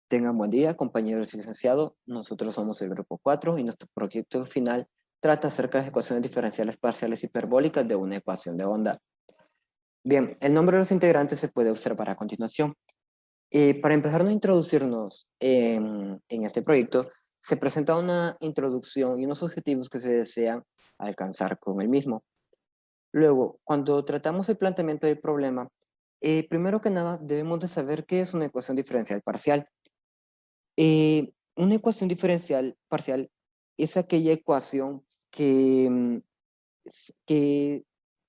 Tengan buen día, compañeros y licenciados. Nosotros somos el grupo 4 y nuestro proyecto final trata acerca de ecuaciones diferenciales parciales hiperbólicas de una ecuación de onda. Bien, el nombre de los integrantes se puede observar a continuación. Para empezar a introducirnos en este proyecto, se presenta una introducción y unos objetivos que se desean alcanzar con el mismo. Luego, cuando tratamos el planteamiento del problema, primero que nada debemos de saber qué es una ecuación diferencial parcial. Una ecuación diferencial parcial es aquella ecuación que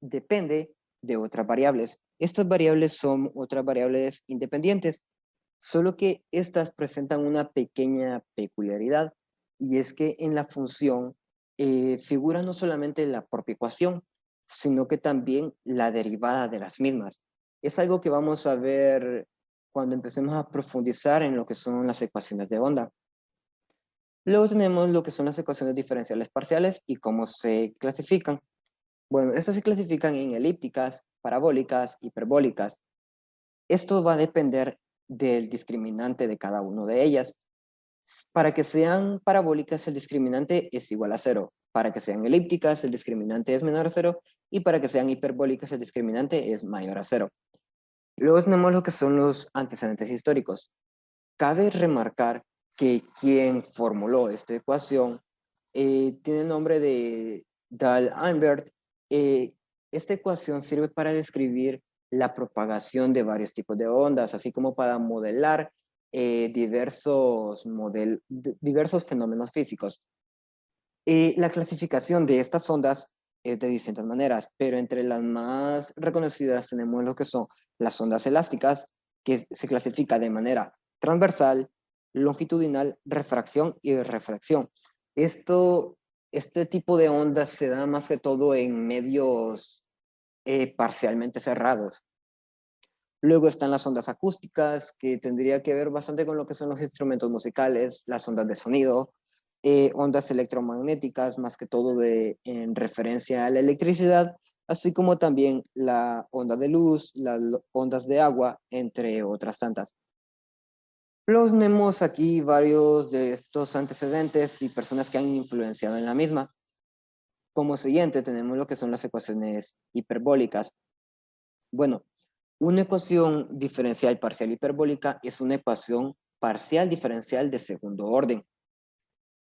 depende de otras variables. Estas variables son otras variables independientes, solo que estas presentan una pequeña peculiaridad, y es que en la función figura no solamente la propia ecuación, sino que también la derivada de las mismas. Es algo que vamos a ver cuando empecemos a profundizar en lo que son las ecuaciones de onda. Luego tenemos lo que son las ecuaciones diferenciales parciales y cómo se clasifican. Bueno, estas se clasifican en elípticas, parabólicas, hiperbólicas. Esto va a depender del discriminante de cada una de ellas. Para que sean parabólicas, el discriminante es igual a cero. Para que sean elípticas, el discriminante es menor a cero. Y para que sean hiperbólicas, el discriminante es mayor a cero. Luego tenemos lo que son los antecedentes históricos. Cabe remarcar que quien formuló esta ecuación tiene el nombre de D'Alembert. Eh, esta ecuación sirve para describir la propagación de varios tipos de ondas, así como para modelar diversos fenómenos físicos. La clasificación de estas ondas es de distintas maneras, pero entre las más reconocidas tenemos lo que son las ondas elásticas, que se clasifica de manera transversal, longitudinal, refracción y reflexión. Esto, este tipo de ondas se da más que todo en medios parcialmente cerrados. Luego están las ondas acústicas, que tendría que ver bastante con lo que son los instrumentos musicales, las ondas de sonido, ondas electromagnéticas, más que todo en referencia a la electricidad, así como también la onda de luz, las ondas de agua, entre otras tantas. Los tenemos aquí varios de estos antecedentes y personas que han influenciado en la misma. Como siguiente tenemos lo que son las ecuaciones hiperbólicas. Bueno, una ecuación diferencial parcial hiperbólica es una ecuación parcial diferencial de segundo orden.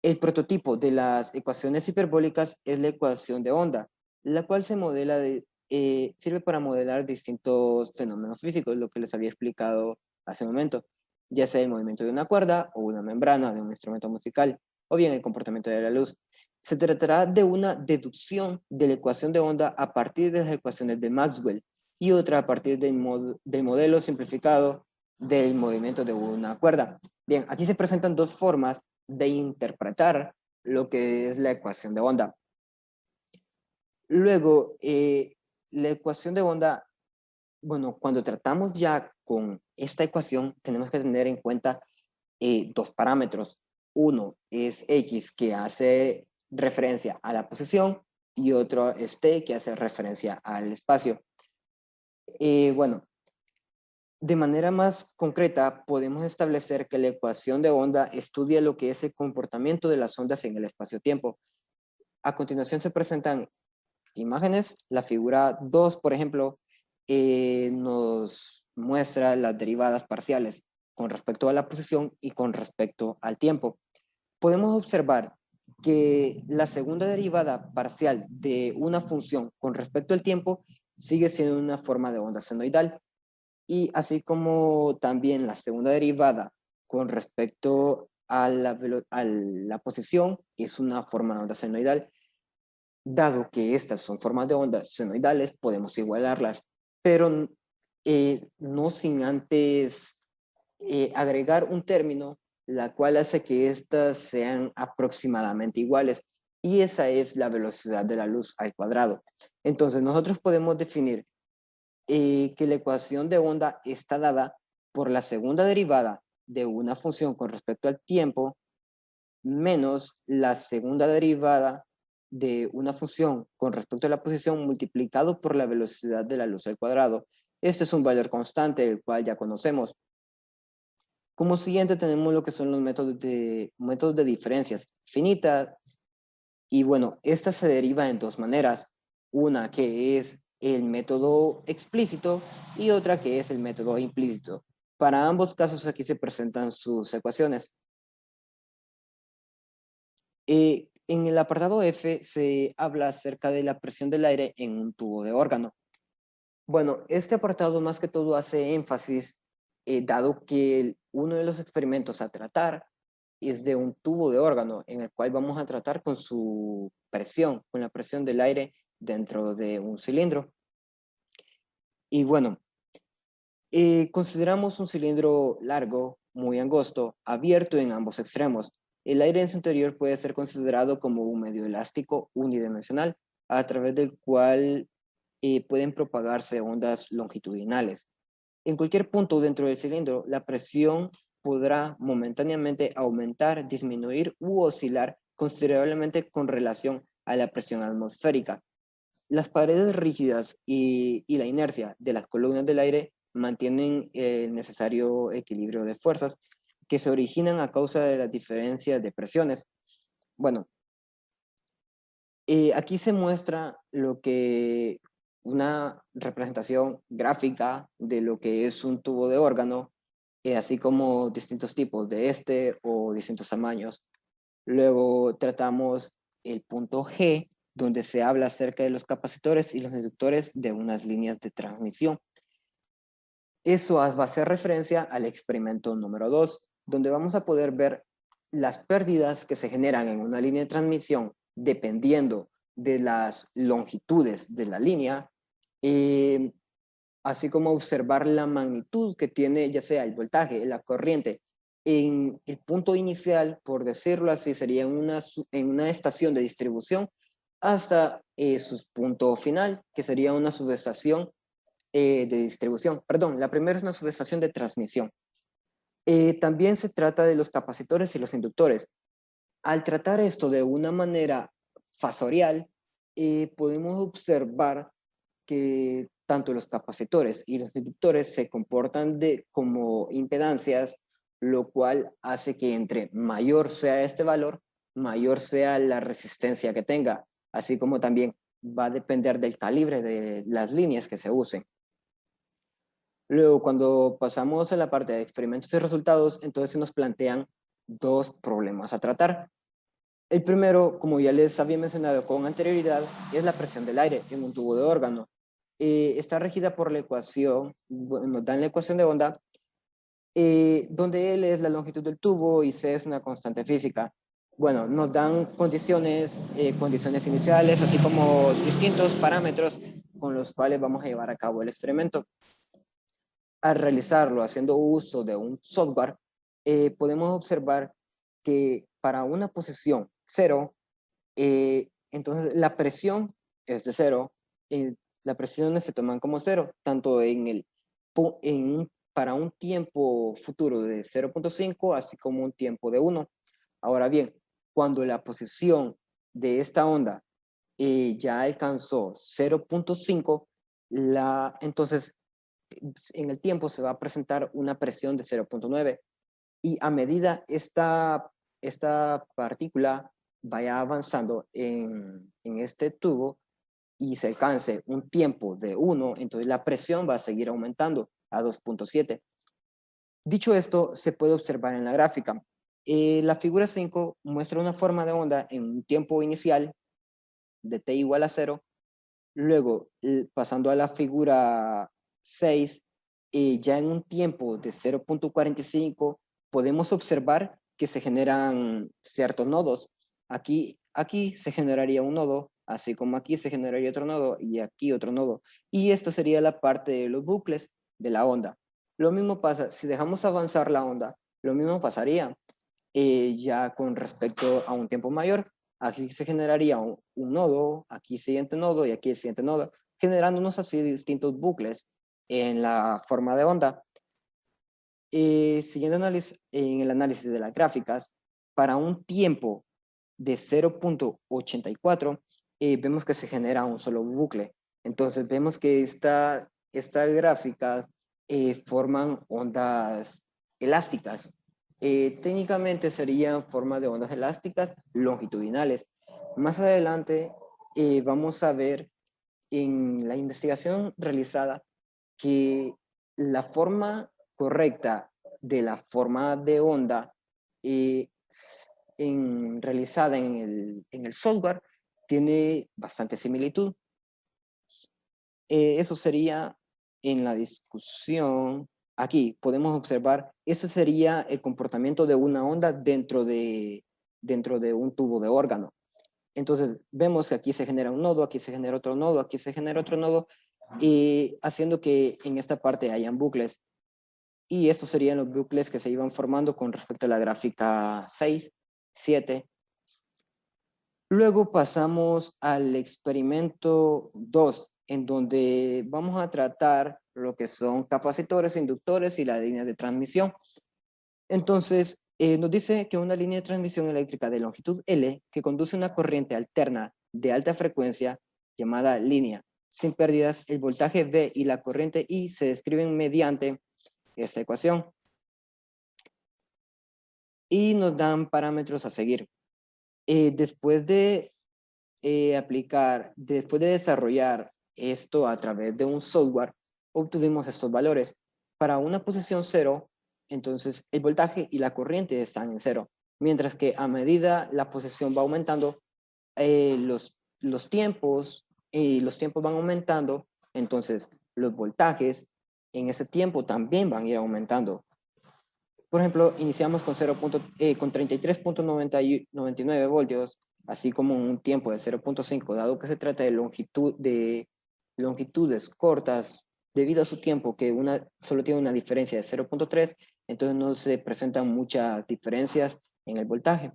El prototipo de las ecuaciones hiperbólicas es la ecuación de onda, la cual sirve para modelar distintos fenómenos físicos, lo que les había explicado hace un momento, ya sea el movimiento de una cuerda o una membrana de un instrumento musical, o bien el comportamiento de la luz. Se tratará de una deducción de la ecuación de onda a partir de las ecuaciones de Maxwell y otra a partir del modelo simplificado del movimiento de una cuerda. Bien, aquí se presentan dos formas de interpretar lo que es la ecuación de onda. Luego, la ecuación de onda, bueno, cuando tratamos ya con esta ecuación, tenemos que tener en cuenta dos parámetros. Uno es X, que hace referencia a la posición, y otro es T, que hace referencia al espacio. Bueno, de manera más concreta, podemos establecer que la ecuación de onda estudia lo que es el comportamiento de las ondas en el espacio-tiempo. A continuación se presentan imágenes. La figura 2, por ejemplo, nos muestra las derivadas parciales con respecto a la posición y con respecto al tiempo. Podemos observar que la segunda derivada parcial de una función con respecto al tiempo sigue siendo una forma de onda senoidal, y así como también la segunda derivada con respecto a la posición es una forma de onda senoidal. Dado que estas son formas de ondas senoidales, podemos igualarlas, pero no sin antes agregar un término, la cual hace que estas sean aproximadamente iguales, y esa es la velocidad de la luz al cuadrado. Entonces, nosotros podemos definir que la ecuación de onda está dada por la segunda derivada de una función con respecto al tiempo menos la segunda derivada de una función con respecto a la posición multiplicado por la velocidad de la luz al cuadrado. Este es un valor constante, el cual ya conocemos. Como siguiente tenemos lo que son los métodos de diferencias finitas. Y bueno, esta se deriva en dos maneras. Una que es el método explícito y otra que es el método implícito. Para ambos casos aquí se presentan sus ecuaciones. En el apartado F se habla acerca de la presión del aire en un tubo de órgano. Bueno, este apartado más que todo hace énfasis, dado que uno de los experimentos a tratar es de un tubo de órgano en el cual vamos a tratar con su presión, con la presión del aire dentro de un cilindro. Y bueno, consideramos un cilindro largo, muy angosto, abierto en ambos extremos. El aire en su interior puede ser considerado como un medio elástico unidimensional, a través del cual pueden propagarse ondas longitudinales. En cualquier punto dentro del cilindro, la presión podrá momentáneamente aumentar, disminuir u oscilar considerablemente con relación a la presión atmosférica. Las paredes rígidas y la inercia de las columnas del aire mantienen el necesario equilibrio de fuerzas que se originan a causa de las diferencias de presiones. Bueno, aquí se muestra lo que una representación gráfica de lo que es un tubo de órgano, así como distintos tipos de este o distintos tamaños. Luego tratamos el punto G, donde se habla acerca de los capacitores y los inductores de unas líneas de transmisión. Eso va a hacer referencia al experimento número 2, donde vamos a poder ver las pérdidas que se generan en una línea de transmisión dependiendo de las longitudes de la línea, así como observar la magnitud que tiene ya sea el voltaje, la corriente. En el punto inicial, por decirlo así, sería en una estación de distribución hasta su punto final, que sería una subestación de distribución. Perdón, la primera es una subestación de transmisión. También se trata de los capacitores y los inductores. Al tratar esto de una manera fasorial, podemos observar que tanto los capacitores y los inductores se comportan como impedancias, lo cual hace que entre mayor sea este valor, mayor sea la resistencia que tenga, así como también va a depender del calibre de las líneas que se usen. Luego, cuando pasamos a la parte de experimentos y resultados, entonces se nos plantean dos problemas a tratar. El primero, como ya les había mencionado con anterioridad, es la presión del aire en un tubo de órgano. Está regida por la ecuación, bueno, nos dan la ecuación de onda, donde L es la longitud del tubo y C es una constante física. Bueno, nos dan condiciones iniciales, así como distintos parámetros con los cuales vamos a llevar a cabo el experimento. Al realizarlo haciendo uso de un software, podemos observar que para una posición 0, entonces la presión es de 0, las presiones se toman como 0, tanto para un tiempo futuro de 0.5, así como un tiempo de 1. Ahora bien, cuando la posición de esta onda ya alcanzó 0.5, entonces en el tiempo se va a presentar una presión de 0.9 y a medida esta partícula vaya avanzando en este tubo y se alcance un tiempo de 1, entonces la presión va a seguir aumentando a 2.7. Dicho esto, se puede observar en la gráfica. La figura 5 muestra una forma de onda en un tiempo inicial de t igual a 0. Luego, pasando a la figura 6, ya en un tiempo de 0.45, podemos observar que se generan ciertos nodos. Aquí se generaría un nodo, así como aquí se generaría otro nodo y aquí otro nodo. Y esta sería la parte de los bucles de la onda. Lo mismo pasa, si dejamos avanzar la onda, lo mismo pasaría ya con respecto a un tiempo mayor. Aquí se generaría un nodo, aquí el siguiente nodo y aquí el siguiente nodo, generándonos así distintos bucles en la forma de onda. Siguiendo en el análisis de las gráficas, para un tiempo de 0.84, vemos que se genera un solo bucle. Entonces vemos que esta gráfica forman ondas elásticas. Técnicamente serían forma de ondas elásticas longitudinales. Más adelante vamos a ver en la investigación realizada que la forma correcta de la forma de onda realizada en el software tiene bastante similitud. Eso sería en la discusión. Aquí podemos observar, ese sería el comportamiento de una onda dentro de un tubo de órgano. Entonces vemos que aquí se genera un nodo, aquí se genera otro nodo, aquí se genera otro nodo, y haciendo que en esta parte hayan bucles. Y estos serían los bucles que se iban formando con respecto a la gráfica 6, 7. Luego pasamos al experimento 2, en donde vamos a tratar lo que son capacitores, inductores y la línea de transmisión. Entonces, nos dice que una línea de transmisión eléctrica de longitud L que conduce una corriente alterna de alta frecuencia llamada línea sin pérdidas, el voltaje V y la corriente I se describen mediante esta ecuación y nos dan parámetros a seguir. Después de después de desarrollar esto a través de un software, obtuvimos estos valores. Para una posición 0, entonces el voltaje y la corriente están en 0, mientras que a medida la posición va aumentando, los tiempos van aumentando, entonces los voltajes en ese tiempo también van a ir aumentando. Por ejemplo, iniciamos con 33.99 voltios, así como un tiempo de 0.5, dado que se trata de longitudes cortas, debido a su tiempo, que una solo tiene una diferencia de 0.3, entonces no se presentan muchas diferencias en el voltaje.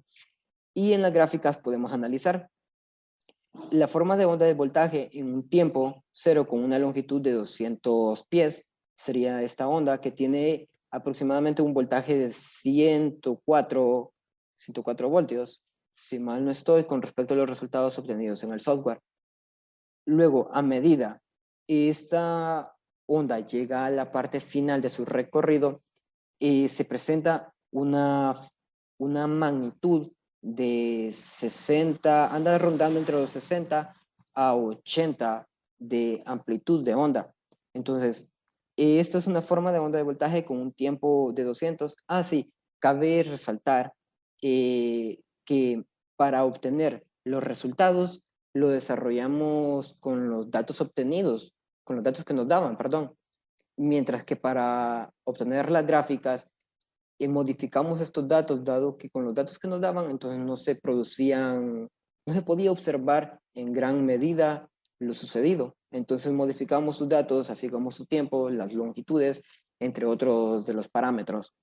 Y en las gráficas podemos analizar la forma de onda de voltaje en un tiempo cero con una longitud de 200 pies. Sería esta onda que tiene aproximadamente un voltaje de 104 voltios, si mal no estoy, con respecto a los resultados obtenidos en el software. Luego, a medida esta onda llega a la parte final de su recorrido, se presenta una magnitud de 60, anda rondando entre los 60 a 80 de amplitud de onda. Entonces, esta es una forma de onda de voltaje con un tiempo de 200. Sí, cabe resaltar que para obtener los resultados lo desarrollamos con los datos obtenidos, con los datos que nos daban, perdón. Mientras que para obtener las gráficas modificamos estos datos, dado que con los datos que nos daban, entonces no se podía observar en gran medida lo sucedido. Entonces modificamos sus datos, así como su tiempo, las longitudes, entre otros de los parámetros.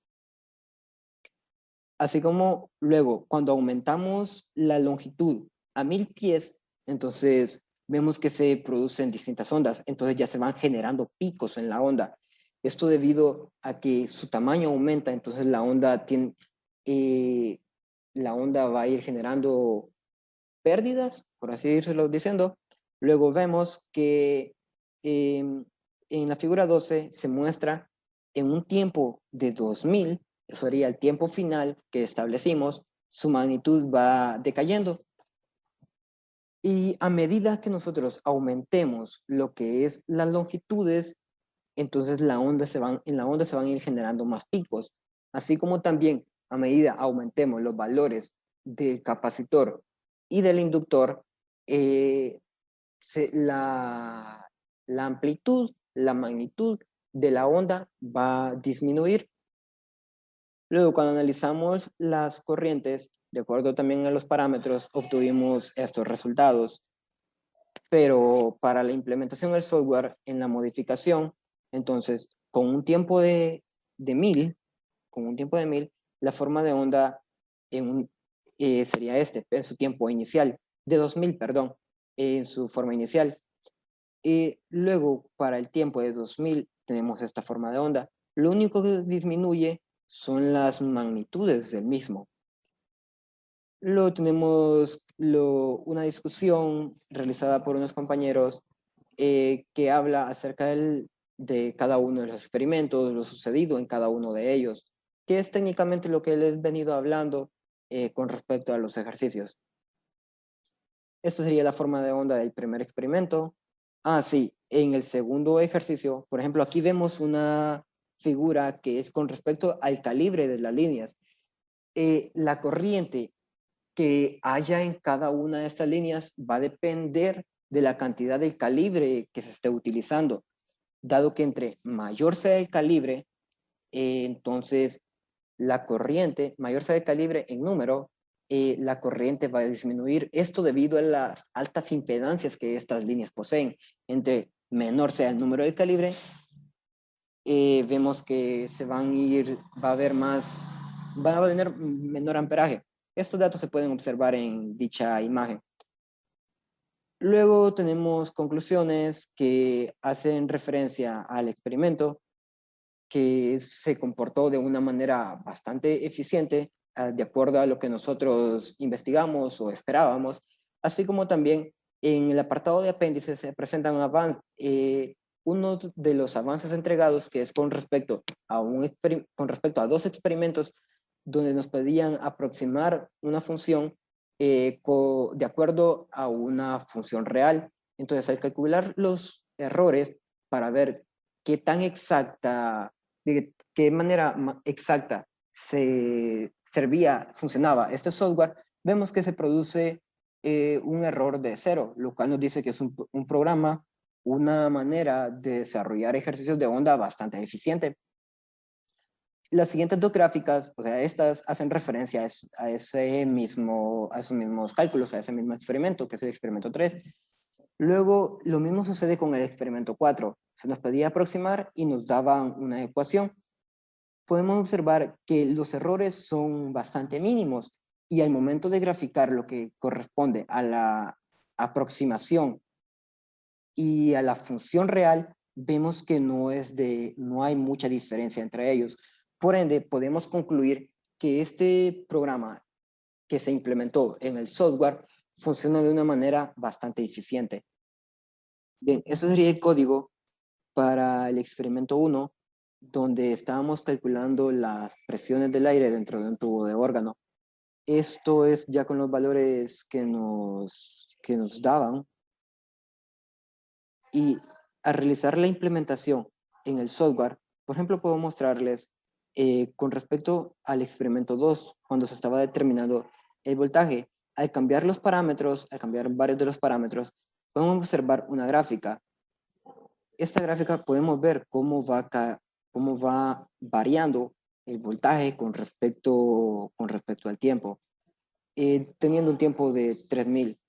Así como luego, cuando aumentamos la longitud a 1000 pies, entonces vemos que se producen distintas ondas, entonces ya se van generando picos en la onda. Esto debido a que su tamaño aumenta, entonces la onda va a ir generando pérdidas, por así decirlo diciendo. Luego vemos que en la figura 12 se muestra en un tiempo de 2000, eso sería el tiempo final que establecimos, su magnitud va decayendo. Y a medida que nosotros aumentemos lo que es las longitudes, entonces en la onda se van a ir generando más picos. Así como también a medida aumentemos los valores del capacitor y del inductor, eh, la amplitud, la magnitud de la onda va a disminuir. Luego, cuando analizamos las corrientes, de acuerdo también a los parámetros, obtuvimos estos resultados. Pero para la implementación del software en la modificación, entonces, con un tiempo de 1000, la forma de onda sería en su tiempo inicial, de 2000, perdón, en su forma inicial. Y luego, para el tiempo de 2000, tenemos esta forma de onda. Lo único que disminuye son las magnitudes del mismo. Luego tenemos una discusión realizada por unos compañeros que habla acerca de cada uno de los experimentos, lo sucedido en cada uno de ellos. que es técnicamente lo que les he venido hablando con respecto a los ejercicios. Esta sería la forma de onda del primer experimento. Ah, sí, en el segundo ejercicio, por ejemplo, aquí vemos una figura que es con respecto al calibre de las líneas. La corriente que haya en cada una de estas líneas va a depender de la cantidad de calibre que se esté utilizando, dado que entre mayor sea el calibre, entonces la corriente, mayor sea el calibre en número, la corriente va a disminuir. Esto debido a las altas impedancias que estas líneas poseen. Entre menor sea el número de calibre, vemos que se van a ir, va a haber más, va a tener menor amperaje. Estos datos se pueden observar en dicha imagen. Luego tenemos conclusiones que hacen referencia al experimento, que se comportó de una manera bastante eficiente, de acuerdo a lo que nosotros investigamos o esperábamos, así como también en el apartado de apéndices se presentan uno de los avances entregados, que es con respecto a dos experimentos donde nos pedían aproximar una función de acuerdo a una función real. Entonces, al calcular los errores para ver qué tan exacta, de qué manera exacta funcionaba este software, vemos que se produce un error de 0, lo cual nos dice que es un programa, una manera de desarrollar ejercicios de onda bastante eficiente. Las siguientes dos gráficas, o sea, estas hacen referencia a esos mismos cálculos, a ese mismo experimento, que es el experimento 3. Luego, lo mismo sucede con el experimento 4. Se nos pedía aproximar y nos daban una ecuación. Podemos observar que los errores son bastante mínimos y al momento de graficar lo que corresponde a la aproximación y a la función real, vemos que no hay mucha diferencia entre ellos. Por ende, podemos concluir que este programa que se implementó en el software funciona de una manera bastante eficiente. Bien, eso sería el código para el experimento 1, donde estábamos calculando las presiones del aire dentro de un tubo de órgano. Esto es ya con los valores que nos daban. Y al realizar la implementación en el software, por ejemplo, puedo mostrarles con respecto al experimento 2, cuando se estaba determinando el voltaje, al cambiar los parámetros, al cambiar varios de los parámetros, podemos observar una gráfica. Esta gráfica podemos ver cómo va variando el voltaje con respecto al tiempo, teniendo un tiempo de 3000.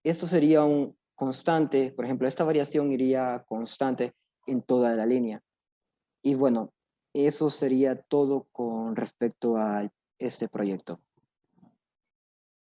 Esto sería un constante, por ejemplo, esta variación iría constante en toda la línea. Y bueno, eso sería todo con respecto a este proyecto.